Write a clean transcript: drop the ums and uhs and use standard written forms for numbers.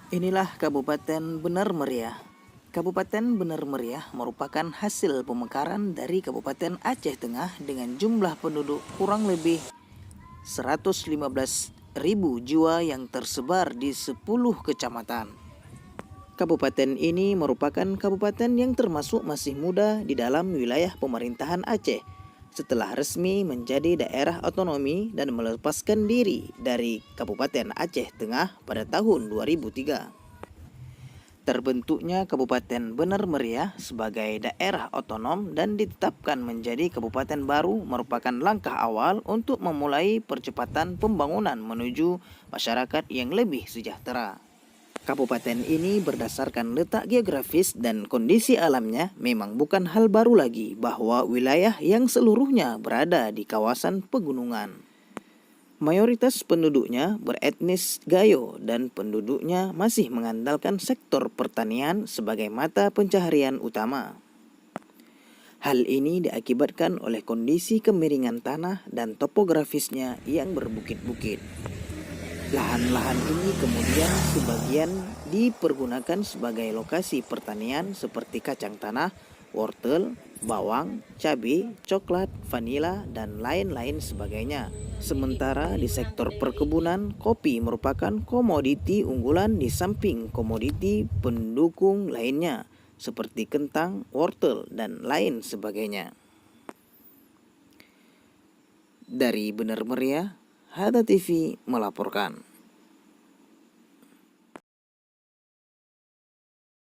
Inilah Kabupaten Benar Meriah. Kabupaten Benar Meriah merupakan hasil pemekaran dari Kabupaten Aceh Tengah dengan jumlah penduduk kurang lebih 115.000 jiwa yang tersebar di 10 kecamatan. Kabupaten ini merupakan kabupaten yang termasuk masih muda di dalam wilayah pemerintahan Aceh setelah resmi menjadi daerah otonomi dan melepaskan diri dari Kabupaten Aceh Tengah pada tahun 2003. Terbentuknya Kabupaten Benar Meriah sebagai daerah otonom dan ditetapkan menjadi kabupaten baru merupakan langkah awal untuk memulai percepatan pembangunan menuju masyarakat yang lebih sejahtera. Kabupaten ini berdasarkan letak geografis dan kondisi alamnya memang bukan hal baru lagi bahwa wilayah yang seluruhnya berada di kawasan pegunungan. Mayoritas penduduknya beretnis Gayo dan penduduknya masih mengandalkan sektor pertanian sebagai mata pencaharian utama. Hal ini diakibatkan oleh kondisi kemiringan tanah dan topografisnya yang berbukit-bukit. Lahan-lahan ini kemudian sebagian dipergunakan sebagai lokasi pertanian seperti kacang tanah, wortel, bawang, cabai, coklat, vanila, dan lain-lain sebagainya. Sementara di sektor perkebunan, kopi merupakan komoditi unggulan di samping komoditi pendukung lainnya seperti kentang, wortel, dan lain sebagainya. Dari Benar Meriah, Hada TV melaporkan.